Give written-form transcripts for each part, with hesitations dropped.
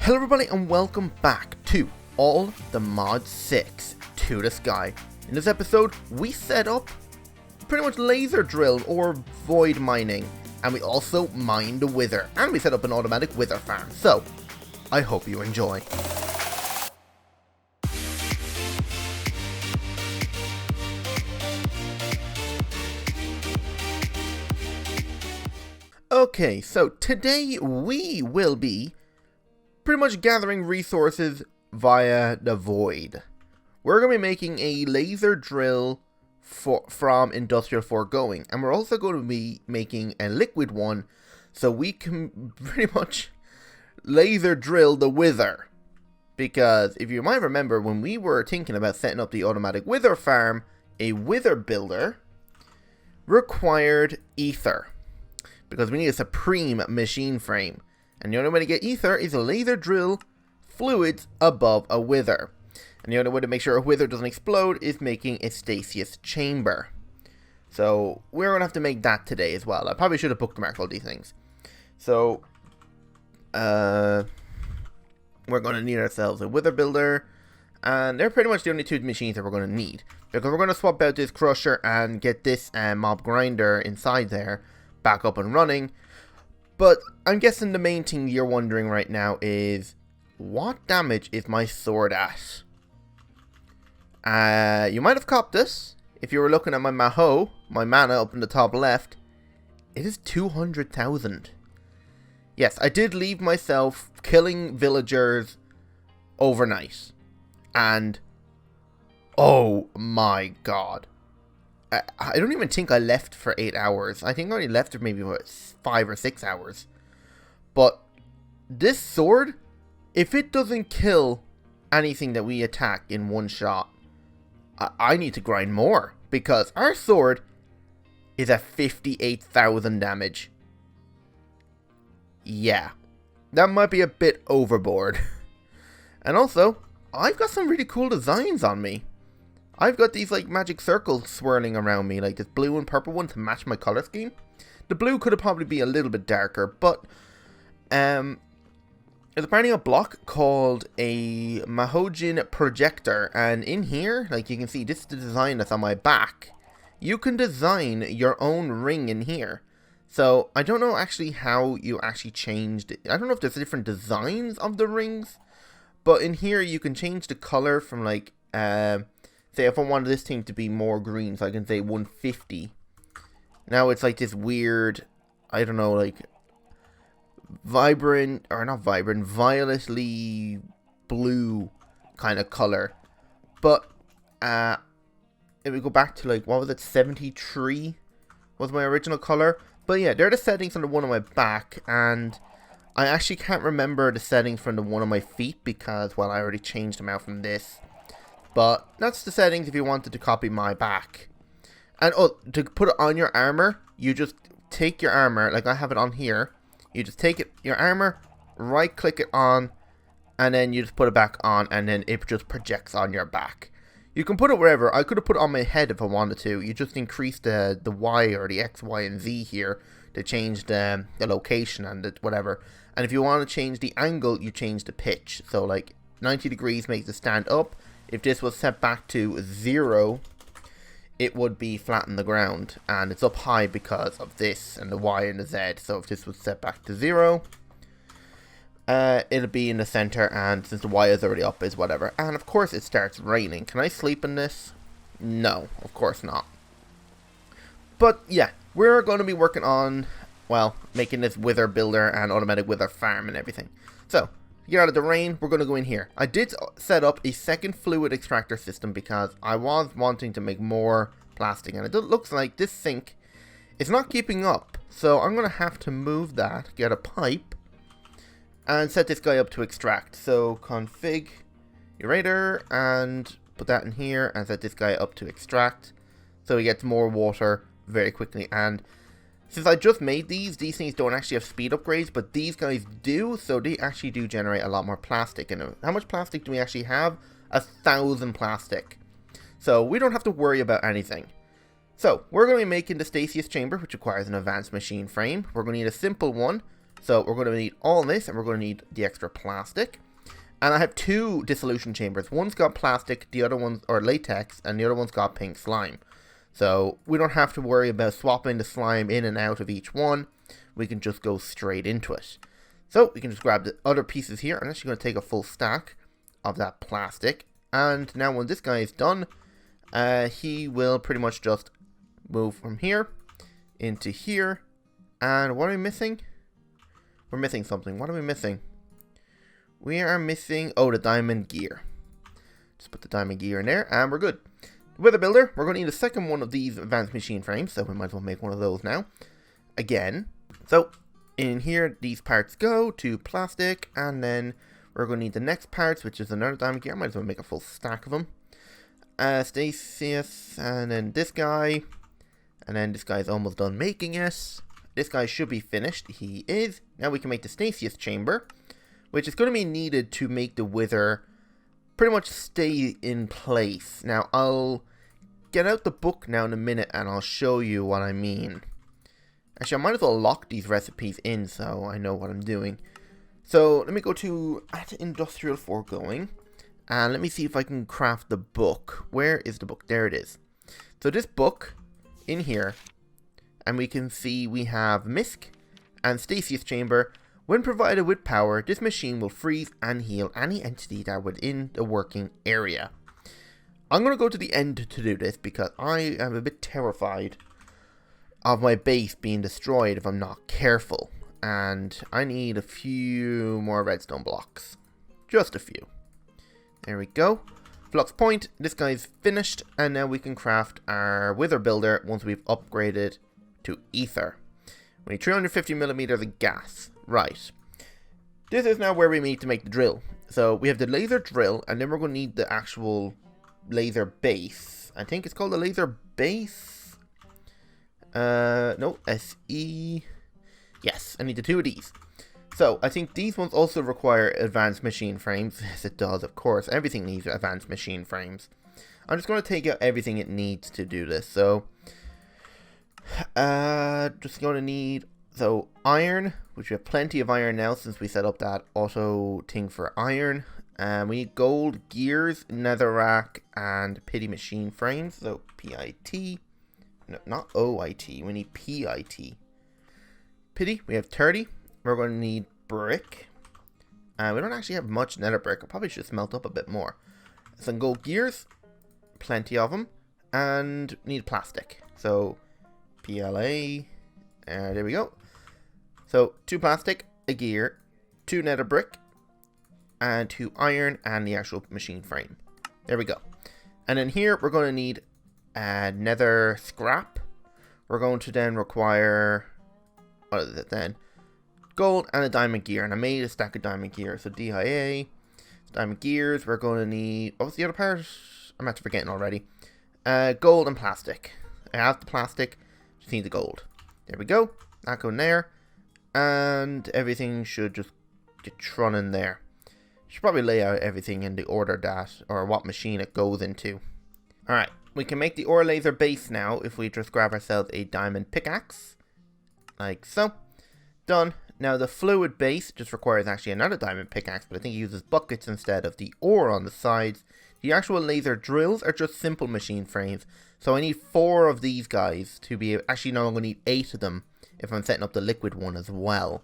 Hello everybody and welcome back to All the Mod 6 to the Sky. In this episode, we set up pretty much laser drill or void mining, and we also mined the wither, and we set up an automatic wither farm. So, I hope you enjoy. Okay, so today we will be pretty much gathering resources via the void. We're going to be making a laser drill from industrial foregoing, and we're also going to be making a liquid one so we can pretty much laser drill the wither. Because if you might remember, when we were thinking about setting up the automatic wither farm, a wither builder required ether, because we need a supreme machine frame. And the only way to get ether is to laser drill fluids above a wither. And the only way to make sure a wither doesn't explode is making a Stasius Chamber. So we're going to have to make that today as well. I probably should have bookmarked all these things. So we're going to need ourselves a wither builder. And they're pretty much the only two machines that we're going to need. Because we're going to swap out this crusher and get this mob grinder inside there back up and running. But I'm guessing the main thing you're wondering right now is, what damage is my sword at? You might have copped this if you were looking at my my mana up in the top left. It is 200,000. Yes, I did leave myself killing villagers overnight. And, oh my god. I don't even think I left for 8 hours. I think I only left for maybe, what, 5 or 6 hours. But this sword, if it doesn't kill anything that we attack in one shot, I need to grind more. Because our sword is at 58,000 damage. Yeah, that might be a bit overboard. And also, I've got some really cool designs on me. I've got these like magic circles swirling around me, like this blue and purple one to match my color scheme. The blue could have probably be a little bit darker, but there's apparently a block called a Mahogen Projector, and in here, like you can see, this is the design that's on my back. You can design your own ring in here. So I don't know actually how you actually changed it. I don't know if there's different designs of the rings, but in here you can change the color from like say if I wanted this thing to be more green, so I can say 150. Now it's like this weird, I don't know, like vibrant, or not vibrant, violetly blue kind of color. But if we go back to like, what was it, 73 was my original color. But yeah, they're the settings on the one on my back, and I actually can't remember the settings from the one on my feet because, well, I already changed them out from this. But that's the settings if you wanted to copy my back. And oh, to put it on your armor, you just take your armor, like I have it on here. You just take it, your armor, right click it on, and then you just put it back on, and then it just projects on your back. You can put it wherever. I could have put it on my head if I wanted to. You just increase the Y or the X, Y, and Z here to change the location and the whatever. And if you want to change the angle, you change the pitch. So like 90 degrees makes it stand up. If this was set back to 0, it would be flat on the ground. And it's up high because of this and the Y and the Z. So if this was set back to 0, it'll be in the center. And since the Y is already up, is whatever. And of course it starts raining. Can I sleep in this? No, of course not. But yeah, we're going to be working on, well, making this wither builder and automatic wither farm and everything. So, to get out of the rain, we're going to go in here. I did set up a second fluid extractor system because I was wanting to make more plastic, and it looks like this sink is not keeping up. So I'm going to have to move that, get a pipe, and set this guy up to extract. So config aerator and put that in here and set this guy up to extract so he gets more water very quickly. And since I just made these things don't actually have speed upgrades, but these guys do, so they actually do generate a lot more plastic. And how much plastic do we actually have? 1,000 plastic. So we don't have to worry about anything. So we're going to be making the Stasius Chamber, which requires an advanced machine frame. We're going to need a simple one, So we're going to need all this, and we're going to need the extra plastic. And I have 2 dissolution chambers. One's got plastic, the other one's or latex, and the other one's got pink slime. So we don't have to worry about swapping the slime in and out of each one. We can just go straight into it. So we can just grab the other pieces here. I'm actually going to take a full stack of that plastic. And now when this guy is done, he will pretty much just move from here into here. And what are we missing? We're missing something. What are we missing? We are missing, oh, the diamond gear. Just put the diamond gear in there, and we're good. Wither builder, we're going to need a second one of these advanced machine frames, so we might as well make one of those now. Again. So, in here, these parts go to plastic, and then we're going to need the next parts, which is another diamond gear. I might as well make a full stack of them. Stasius, and then this guy. And then this guy's almost done making it. This guy should be finished. He is. Now we can make the Stasius Chamber, which is going to be needed to make the wither pretty much stay in place. Now, I'll get out the book now in a minute, and I'll show you what I mean. Actually, I might as well lock these recipes in so I know what I'm doing. So, let me go to industrial foregoing, and let me see if I can craft the book. Where is the book? There it is. So, this book, in here, and we can see we have Misk and Stasius Chamber. When provided with power, this machine will freeze and heal any entity that are within the working area. I'm going to go to the end to do this because I am a bit terrified of my base being destroyed if I'm not careful. And I need a few more redstone blocks. Just a few. There we go. Flux point. This guy's finished. And now we can craft our wither builder once we've upgraded to ether. We need 350 millimeters of gas. Right. This is now where we need to make the drill. So we have the laser drill, and then we're going to need the actual laser base. I think it's called the laser base. No, SE. Yes, I need the 2 of these. So I think these ones also require advanced machine frames. Yes, it does, of course. Everything needs advanced machine frames. I'm just going to take out everything it needs to do this. So, just going to need... So, iron, which we have plenty of iron now since we set up that auto thing for iron. We need gold, gears, netherrack, and pity machine frames. So, PIT. No, not OIT. We need PIT. Pity, we have 30. We're going to need brick. We don't actually have much nether brick. I probably should smelt up a bit more. Some gold gears. Plenty of them. And need plastic. So, PLA. There we go. So, 2 plastic, a gear, 2 nether brick, and 2 iron, and the actual machine frame. There we go. And then here, we're going to need nether scrap. We're going to then require, what is it then? Gold and a diamond gear. And I made a stack of diamond gear. So, DIA, diamond gears. We're going to need, what was the other part? I'm actually forgetting already. Gold and plastic. I have the plastic, just need the gold. There we go. That going there. And everything should just get thrown in there. Should probably lay out everything in the order that, or what machine it goes into. Alright, we can make the ore laser base now if we just grab ourselves a diamond pickaxe. Like so. Done. Now the fluid base just requires actually another diamond pickaxe, but I think it uses buckets instead of the ore on the sides. The actual laser drills are just simple machine frames. So I need 4 of these guys to be, actually no, I'm going to need 8 of them if I'm setting up the liquid one as well.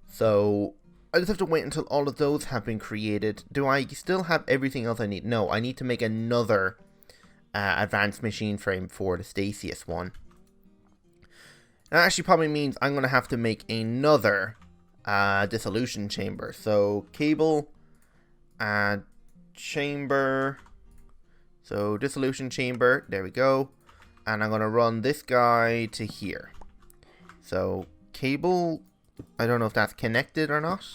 So I just have to wait until all of those have been created. Do I still have everything else I need? No, I need to make another advanced machine frame for the Stasius one. That actually probably means I'm going to have to make another dissolution chamber. So cable and chamber. So dissolution chamber, there we go. And I'm going to run this guy to here. So cable, I don't know if that's connected or not.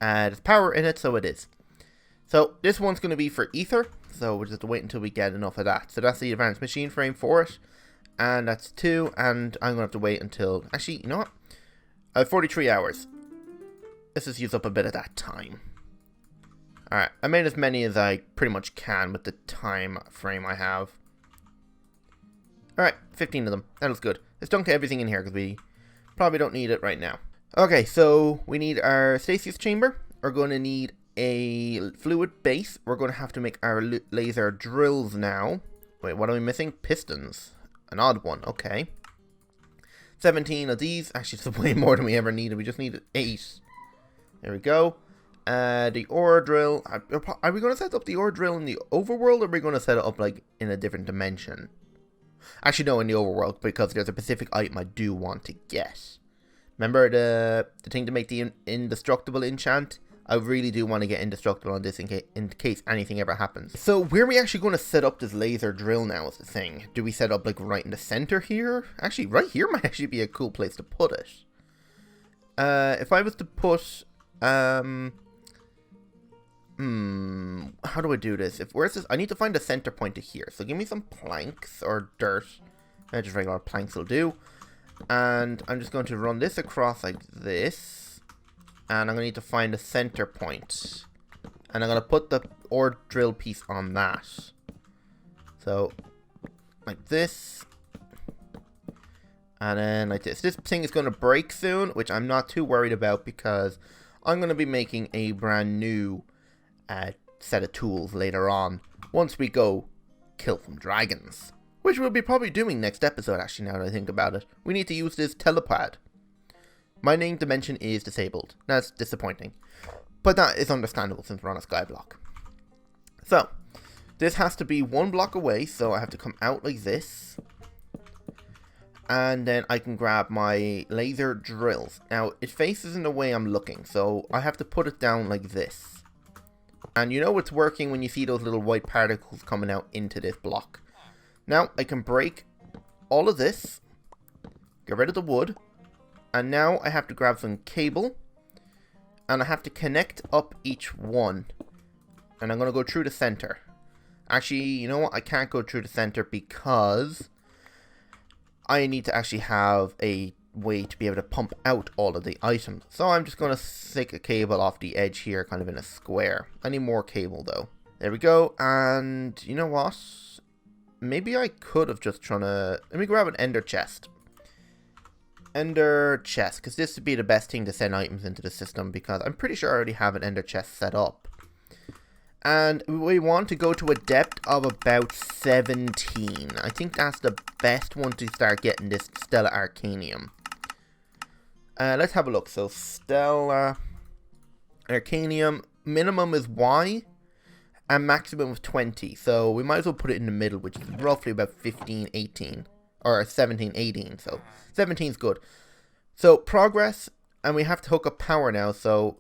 There's power in it, so it is. So this one's going to be for ether. So we'll just have to wait until we get enough of that. So that's the advanced machine frame for it. And that's 2. And I'm going to have to wait until, actually, you know what? I have 43 hours. Let's just use up a bit of that time. Alright, I made as many as I pretty much can with the time frame I have. Alright, 15 of them. That looks good. Let's dunk everything in here because we probably don't need it right now. Okay, so we need our Stasius Chamber. We're going to need a fluid base. We're going to have to make our laser drills now. Wait, what are we missing? Pistons. An odd one, okay. 17 of these. Actually, it's way more than we ever needed. We just needed 8. There we go. The ore drill. Are we going to set up the ore drill in the overworld, or are we going to set it up like in a different dimension? Actually, no, in the overworld, because there's a specific item I do want to get. Remember the thing to make the indestructible enchant? I really do want to get indestructible on this in case anything ever happens. So where are we actually going to set up this laser drill now is the thing. Do we set up like right in the center here? Actually, right here might actually be a cool place to put it. If I was to put... how do I do this? Where's this? I need to find a center point to here. So give me some planks or dirt. Just regular planks will do. And I'm just going to run this across like this. And I'm going to need to find a center point. And I'm going to put the ore drill piece on that. So, like this. And then like this. This thing is going to break soon, which I'm not too worried about because I'm going to be making a brand new set of tools later on. Once we go kill some dragons. Which we'll be probably doing next episode, actually, now that I think about it. We need to use this telepath. Mining dimension is disabled. That's disappointing. But that is understandable since we're on a skyblock. So, this has to be 1 block away, so I have to come out like this. And then I can grab my laser drills. Now, it faces in the way I'm looking, so I have to put it down like this. And you know it's working when you see those little white particles coming out into this block. Now, I can break all of this, get rid of the wood, and now I have to grab some cable, and I have to connect up each one, and I'm going to go through the center. Actually, you know what, I can't go through the center because I need to actually have a way to be able to pump out all of the items. So I'm just going to stick a cable off the edge here, kind of in a square. I need more cable though. There we go, and you know what? Maybe I could have just tried to... Let me grab an ender chest. Ender chest, because this would be the best thing to send items into the system, because I'm pretty sure I already have an ender chest set up. And we want to go to a depth of about 17. I think that's the best one to start getting this Stellar Arcanium. Let's have a look. So, Stellar Arcanium, minimum is Y. And maximum of 20, so we might as well put it in the middle, which is roughly about 15, 18, or 17, 18, so 17 is good. So, progress, and we have to hook up power now, so,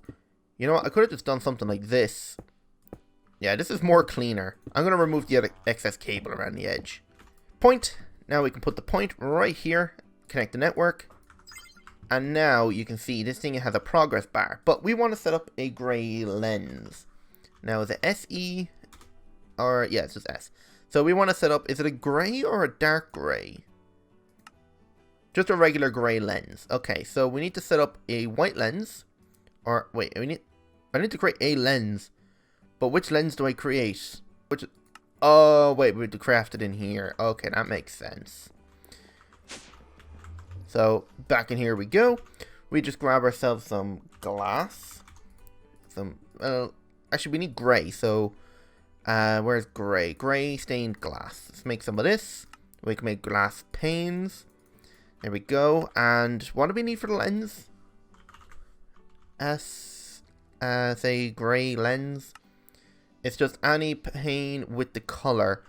you know what, I could have just done something like this. Yeah, this is more cleaner. I'm going to remove the other excess cable around the edge. Point, now we can put the point right here, connect the network, and now you can see this thing has a progress bar, but we want to set up a grey lens. Now, is it SE? Or, yeah, it's just S. So we want to set up, is it a grey or a dark grey? Just a regular grey lens. Okay, so we need to set up a white lens. Or, wait, I need to create a lens. But which lens do I create? Oh, wait, we have to craft it in here. Okay, that makes sense. So, back in here we go. We just grab ourselves some glass. Actually, we need grey, so where's grey? Grey stained glass. Let's make some of this. We can make glass panes. There we go. And what do we need for the lens? Say grey lens. It's just any pane with the color.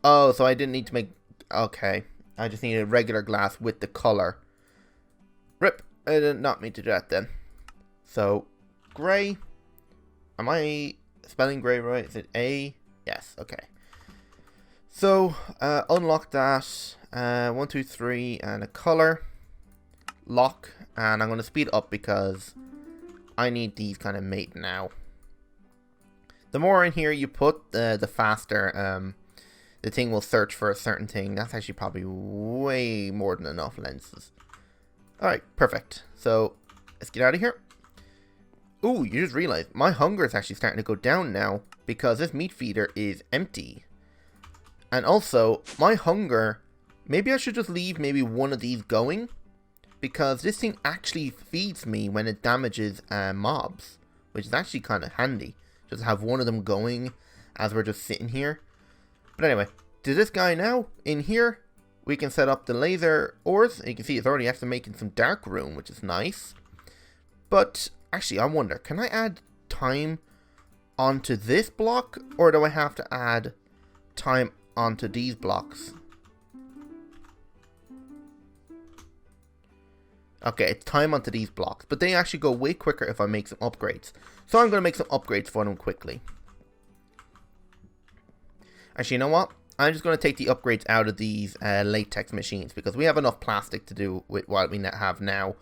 Oh, so I didn't need to make... Okay. I just needed regular glass with the color. Rip. I did not mean to do that then. So, grey. Am I spelling grey right? Is it A? Yes, okay. So, unlock that. 1, 2, 3, and a color. Lock. And I'm going to speed up because I need these kind of made now. The more in here you put, the faster the thing will search for a certain thing. That's actually probably way more than enough lenses. Alright, perfect. So, let's get out of here. Ooh, you just realized my hunger is actually starting to go down now because this meat feeder is empty. And also, my hunger, maybe I should just leave maybe one of these going. because this thing actually feeds me when it damages mobs, which is actually kind of handy. Just have one of them going as we're just sitting here. But anyway, to this guy now, in here, we can set up the laser ores. And you can see it's already after making some dark room, which is nice. But actually, I wonder, can I add time onto this block? Or do I have to add time onto these blocks? Okay, it's time onto these blocks. But they actually go way quicker if I make some upgrades. So I'm going to make some upgrades for them quickly. Actually, you know what? I'm just going to take the upgrades out of these latex machines, because we have enough plastic to do with what we have now.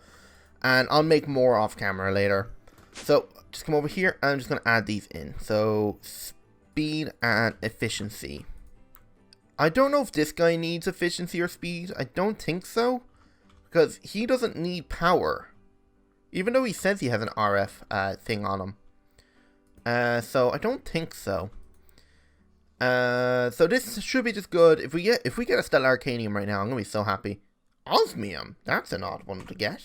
And I'll make more off camera later. So just come over here and I'm just going to add these in. So speed and efficiency. I don't know if this guy needs efficiency or speed. I don't think so, because he doesn't need power, even though he says he has an RF thing on him. So I don't think so. So this should be just good. If we get a stellar arcanium right now, I'm gonna be so happy. Osmium, that's an odd one to get.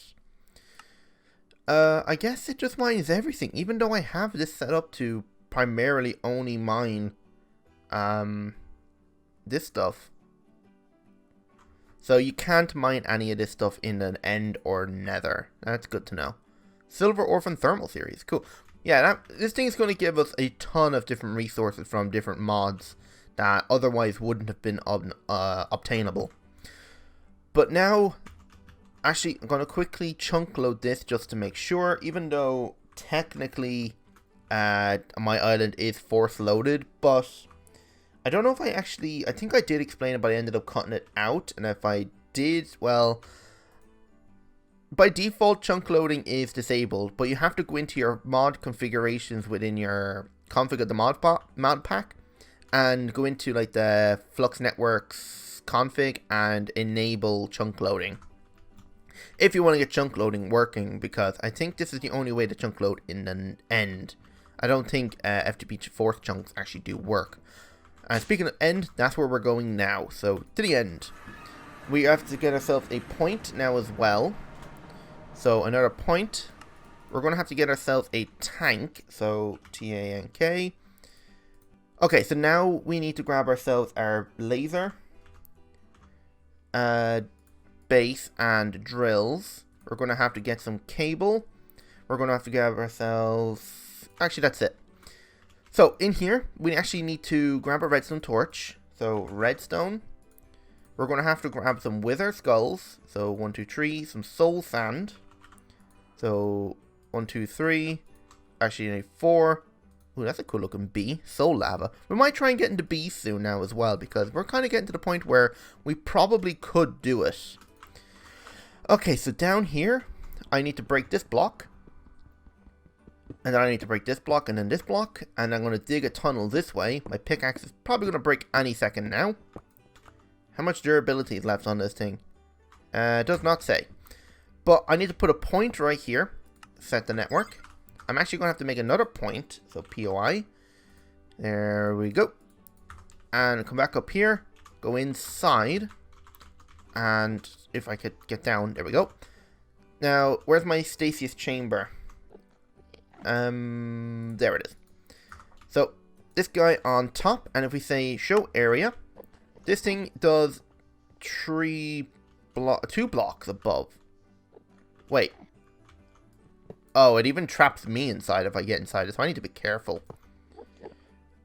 I guess it just mines everything, even though I have this set up to primarily only mine this stuff. So you can't mine any of this stuff in an end or nether. That's good to know. Silver Orphan Thermal Series, cool. Yeah, this thing is going to give us a ton of different resources from different mods that otherwise wouldn't have been obtainable. But now, actually, I'm going to quickly chunk load this just to make sure, even though technically my island is force loaded, but I don't know if I think I did explain it, but I ended up cutting it out. And if I did, well, by default, chunk loading is disabled, but you have to go into your mod configurations within your config of the mod pack and go into like the Flux Networks config and enable chunk loading if you want to get chunk loading working, because I think this is the only way to chunk load in the end. I don't think FTP force chunks actually do work. And speaking of end, that's where we're going now. So to the end, we have to get ourselves a point now as well. So another point. We're going to have to get ourselves a tank. So TANK. Okay, so now we need to grab ourselves our laser, base, and drills. We're going to have to get some cable. We're going to have to grab ourselves... Actually, that's it. So in here, we actually need to grab a redstone torch. So redstone. We're going to have to grab some wither skulls. So 1, 2, 3. Some soul sand. So 1, 2, 3. Actually, you need 4. Ooh, that's a cool looking bee. Soul lava. We might try and get into bees soon now as well, because we're kind of getting to the point where we probably could do it. Okay, so down here, I need to break this block. And then I need to break this block and then this block. And I'm going to dig a tunnel this way. My pickaxe is probably going to break any second now. How much durability is left on this thing? It does not say. But I need to put a point right here. Set the network. I'm actually going to have to make another point. So POI. There we go. And come back up here. Go inside. And if I could get down. There we go. Now, where's my Stasius Chamber? There it is. So, this guy on top. And if we say show area. This thing does 2 blocks above. Wait. Oh, it even traps me inside if I get inside it, so I need to be careful.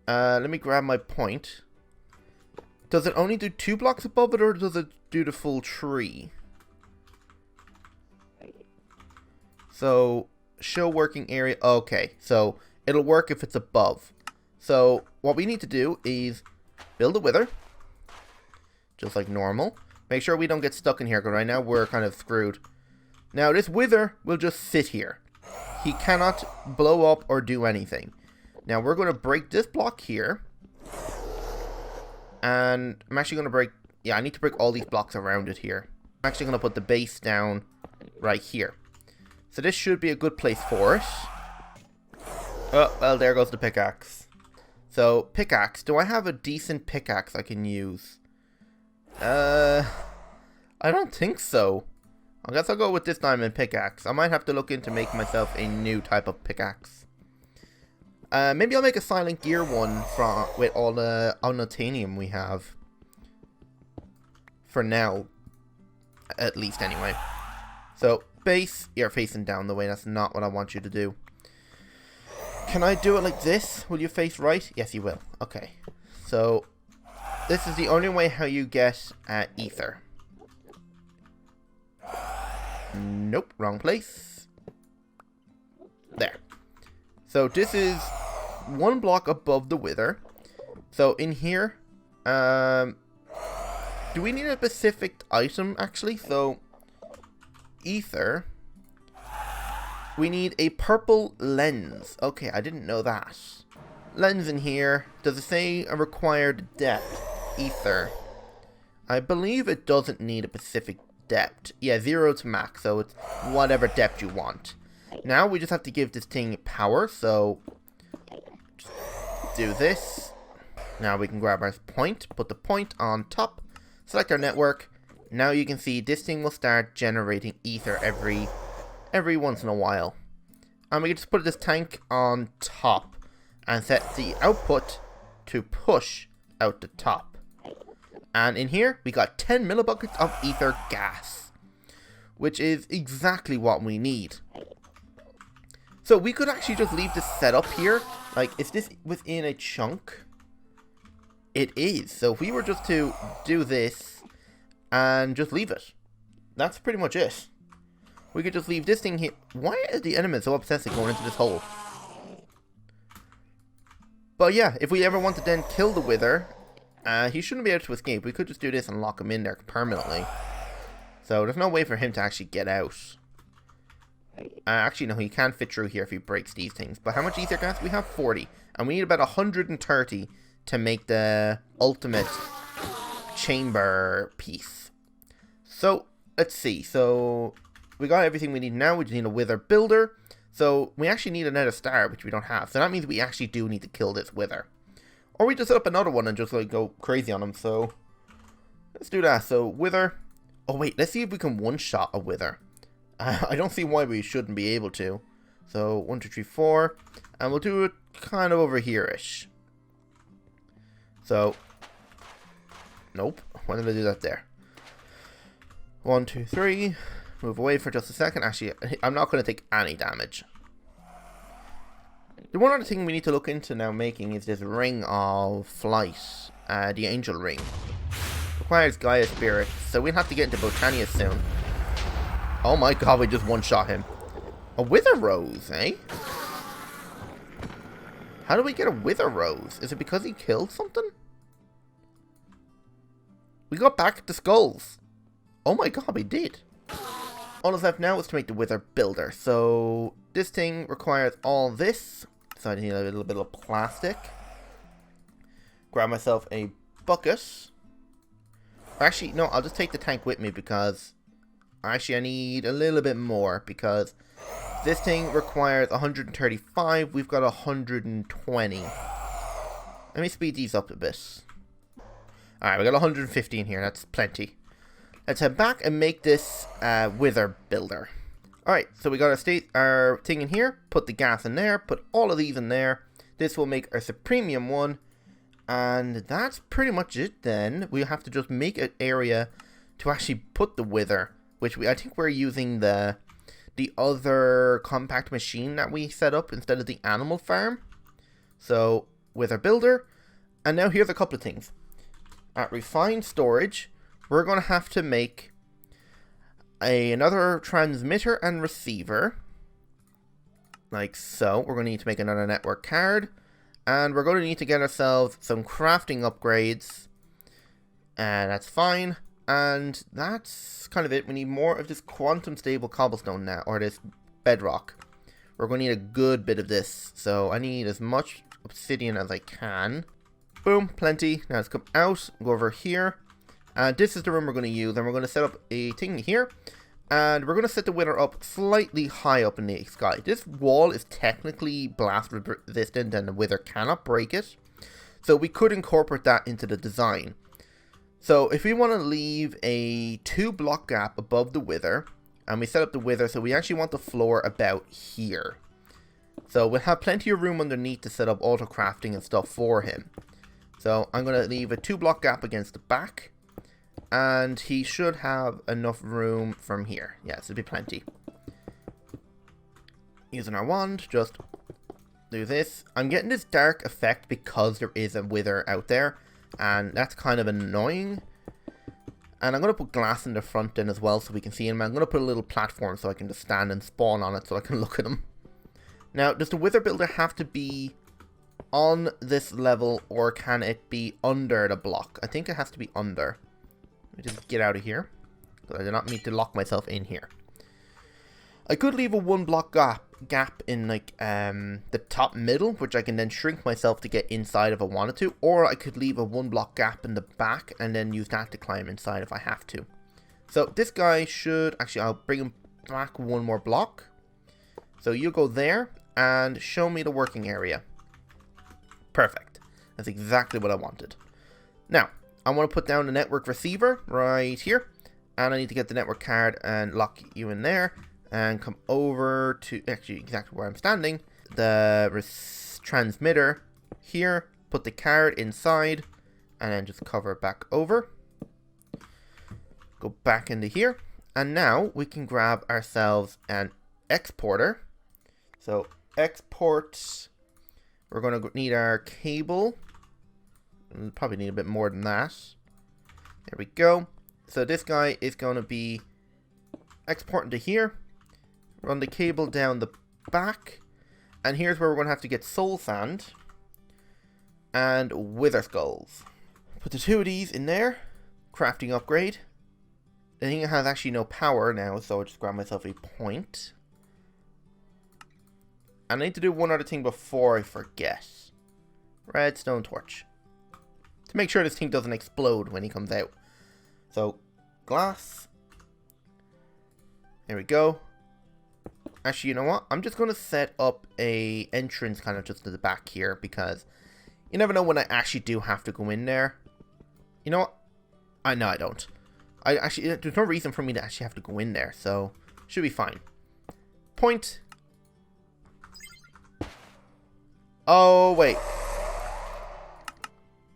Let me grab my point. Does it only do 2 blocks above it, or does it do the full tree? So, show working area. Okay, so it'll work if it's above. So, what we need to do is build a wither. Just like normal. Make sure we don't get stuck in here, because right now we're kind of screwed. Now, this wither will just sit here. He cannot blow up or do anything. Now, we're going to break this block here. And I'm actually going to break... Yeah, I need to break all these blocks around it here. I'm actually going to put the base down right here. So this should be a good place for it. Oh, well, there goes the pickaxe. So, pickaxe. Do I have a decent pickaxe I can use? I don't think so. I guess I'll go with this diamond pickaxe. I might have to look into making myself a new type of pickaxe. Maybe I'll make a silent gear one with all the unobtainium we have. For now. At least, anyway. So, base, you're facing down the way. That's not what I want you to do. Can I do it like this? Will you face right? Yes, you will. Okay. So, this is the only way how you get ether. Nope, wrong place. There. So this is one block above the wither. So in here, do we need a specific item actually? So ether. We need a purple lens. Okay, I didn't know that. Lens in here. Does it say a required depth? Ether. I believe it doesn't need a specific depth. Yeah, 0 to max, so it's whatever depth you want. Now we just have to give this thing power, so just do this. Now we can grab our point, put the point on top, select our network. Now you can see this thing will start generating ether every once in a while. And we can just put this tank on top and set the output to push out the top. And in here, we got 10 millibuckets of ether gas, which is exactly what we need. So we could actually just leave this set up here. Like, is this within a chunk? It is. So if we were just to do this and just leave it, that's pretty much it. We could just leave this thing here. Why is the enemy so obsessed with going into this hole? But yeah, if we ever want to then kill the wither, he shouldn't be able to escape. We could just do this and lock him in there permanently. So there's no way for him to actually get out. Actually, no, he can fit through here if he breaks these things. But how much ether gas? We have 40. And we need about 130 to make the ultimate chamber piece. So, let's see. So, we got everything we need now. We just need a wither builder. So, we actually need another star, which we don't have. So, that means we actually do need to kill this wither. Or we just set up another one and just like go crazy on him. So, let's do that. So, wither. Oh, wait. Let's see if we can one-shot a wither. I don't see why we shouldn't be able to. So, 1, 2, 3, 4. And we'll do it kind of over here-ish. So, nope. Why did I do that there? 1, 2, 3. Move away for just a second. Actually, I'm not going to take any damage. The one other thing we need to look into now making is this ring of flight. The angel ring. Requires Gaia spirit. So we'll have to get into Botania soon. Oh my god, we just one-shot him. A wither rose, eh? How do we get a wither rose? Is it because he killed something? We got back to skulls. Oh my god, we did. All that's left now is to make the wither builder. So this thing requires all this. So I need a little bit of plastic. Grab myself a bucket. Actually, no, I'll just take the tank with me because actually I need a little bit more because this thing requires 135. We've got 120. Let me speed these up a bit. Alright, we got 150 in here. That's plenty. Let's head back and make this wither builder. Alright, so we got our thing in here. Put the gas in there. Put all of these in there. This will make our supremium one. And that's pretty much it then. We have to just make an area to actually put the wither. Which I think we're using the other compact machine that we set up instead of the animal farm. So, wither builder. And now here's a couple of things. At refined storage, we're going to have to make another transmitter and receiver. Like so. We're going to need to make another network card. And we're going to need to get ourselves some crafting upgrades. And that's fine. And that's kind of it. We need more of this quantum stable cobblestone now. Or this bedrock. We're going to need a good bit of this. So I need as much obsidian as I can. Boom, plenty. Now let's come out, go over here. And this is the room we're going to use. And we're going to set up a thing here. And we're going to set the wither up slightly high up in the sky. This wall is technically blast resistant and the wither cannot break it. So we could incorporate that into the design. So if we want to leave a 2 block gap above the wither, And we set up the wither, so we actually want the floor about here. So we'll have plenty of room underneath to set up auto crafting and stuff for him. So I'm going to leave a 2-block gap against the back. And he should have enough room from here. Yes, it'll be plenty. Using our wand, just do this. I'm getting this dark effect because there is a wither out there. And that's kind of annoying. And I'm going to put glass in the front end as well so we can see him. I'm going to put a little platform so I can just stand and spawn on it so I can look at him. Now, does the wither builder have to be on this level or can it be under the block? I think it has to be under. Let me just get out of here. Because I do not need to lock myself in here. I could leave a 1-block gap in like the top middle, which I can then shrink myself to get inside if I wanted to. Or I could leave a 1-block gap in the back and then use that to climb inside if I have to. So this guy should... Actually, I'll bring him back 1 more block. So you go there and show me the working area. Perfect. That's exactly what I wanted. Now, I want to put down the network receiver right here. And I need to get the network card and lock you in there. And come over to, actually exactly where I'm standing, the transmitter here. Put the card inside. And then just cover it back over. Go back into here. And now we can grab ourselves an exporter. So export, we're going to need our cable. We'll probably need a bit more than that. There we go. So this guy is going to be exporting to here. Run the cable down the back. And here's where we're going to have to get soul sand. And wither skulls. Put the 2 of these in there. Crafting upgrade. I think it has actually no power now, so I'll just grab myself a point. And I need to do one other thing before I forget. Redstone torch. To make sure this thing doesn't explode when he comes out. So, glass. There we go. Actually, you know what? I'm just going to set up a entrance kind of just to the back here. Because you never know when I actually do have to go in there. You know what? No, I don't. There's no reason for me to actually have to go in there. So, should be fine. Point. Oh, wait.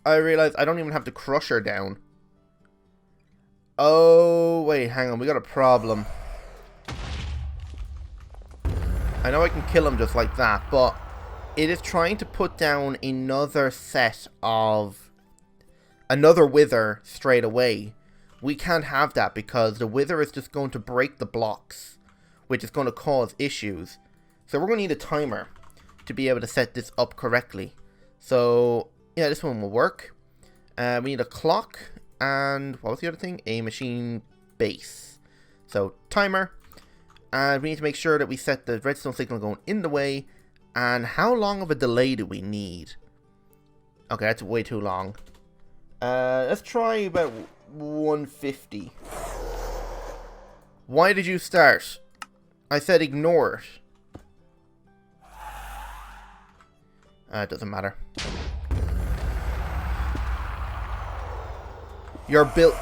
I realized I don't even have to crush her down. Oh, wait, hang on. We got a problem. I know I can kill him just like that, but it is trying to put down another set of... another wither straight away. We can't have that because the wither is just going to break the blocks, which is going to cause issues. So we're going to need a timer to be able to set this up correctly. So, yeah, this one will work. We need a clock, and what was the other thing? A machine base. So, timer, and we need to make sure that we set the redstone signal going in the way, and how long of a delay do we need? Okay, that's way too long. Let's try about 150. Why did you start? I said ignore it. It doesn't matter. You're built...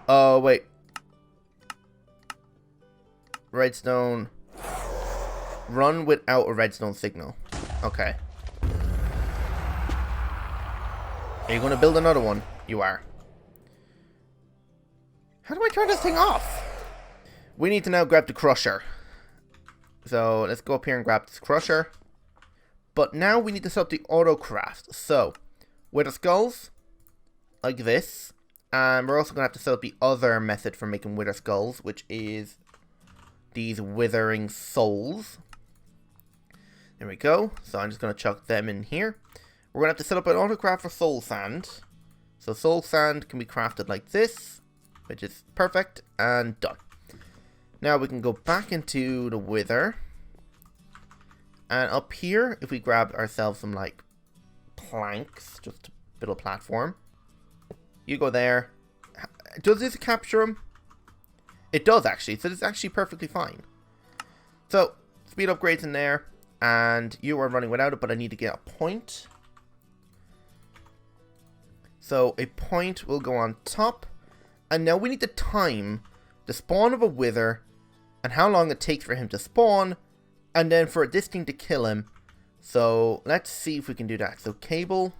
Oh, wait. Redstone. Run without a redstone signal. Okay. Are you going to build another one? You are. How do I turn this thing off? We need to now grab the crusher. So, let's go up here and grab this crusher. But now we need to set up the auto craft. So, wither skulls, like this. And we're also going to have to set up the other method for making wither skulls, which is these withering souls. There we go. So I'm just going to chuck them in here. We're going to have to set up an auto craft for soul sand. So soul sand can be crafted like this, which is perfect, and done. Now we can go back into the wither. And up here, if we grab ourselves some, like, planks, just to build a platform. You go there. Does this capture them? It does, actually. So it's actually perfectly fine. So, speed upgrades in there. And you are running without it, but I need to get a point. So, a point will go on top. And now we need to time the spawn of a wither and how long it takes for him to spawn, and then for this thing to kill him. So let's see if we can do that. So cable,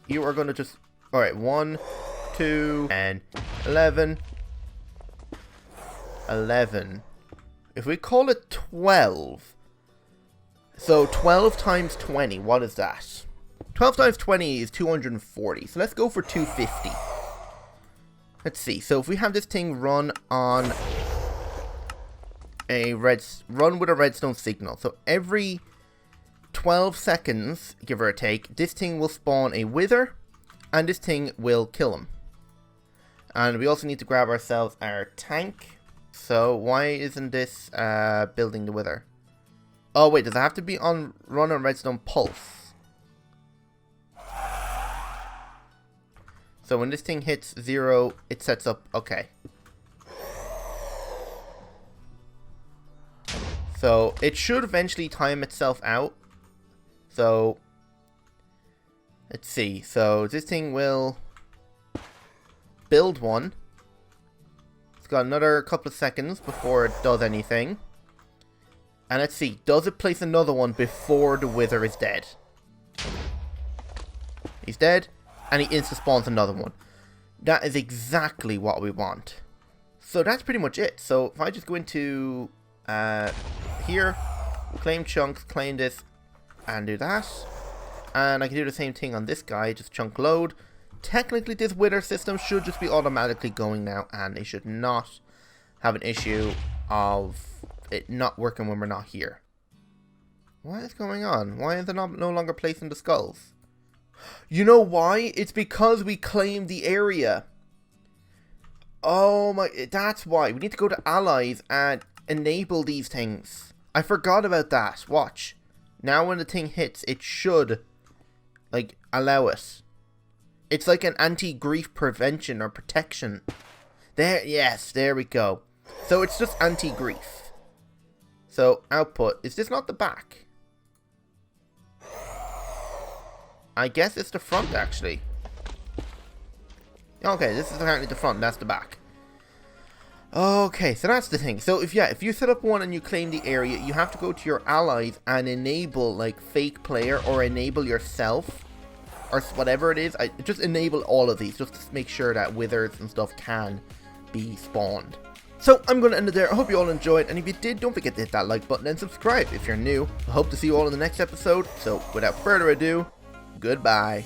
you are going to just, alright, 1, 2, and 11. If we call it 12, so 12 times 20, what is that? 12 times 20 is 240, so let's go for 250. Let's see, so if we have this thing run on run with a redstone signal, so every 12 seconds, give or take, this thing will spawn a wither, and this thing will kill him. And we also need to grab ourselves our tank. So why isn't this building the wither? Oh wait, does it have to be run on redstone pulse? So when this thing hits 0, it sets up, okay. So it should eventually time itself out. So let's see. So this thing will build one. It's got another couple of seconds before it does anything. And let's see. Does it place another one before the wither is dead? He's dead. And he insta-spawns another one. That is exactly what we want. So that's pretty much it. So if I just go into here, claim chunks, claim this, and do that. And I can do the same thing on this guy, just chunk load. Technically this wither system should just be automatically going now, and it should not have an issue of it not working when we're not here. What is going on? Why is it no longer placing the skulls? You know why? It's because we claimed the area. Oh my, that's why. We need to go to allies and enable these things. I forgot about that. Watch. Now when the thing hits, it should, like, allow it. It's like an anti-grief prevention or protection. There, yes, there we go. So it's just anti-grief. So output, is this not the back? I guess it's the front, actually. Okay, this is apparently the front, that's the back. Okay, so that's the thing. So if you set up one and you claim the area, you have to go to your allies and enable, like, fake player or enable yourself or whatever it is. Just enable all of these just to make sure that withers and stuff can be spawned. So I'm going to end it there. I hope you all enjoyed, and if you did, don't forget to hit that like button and subscribe if you're new. I hope to see you all in the next episode. So without further ado, goodbye.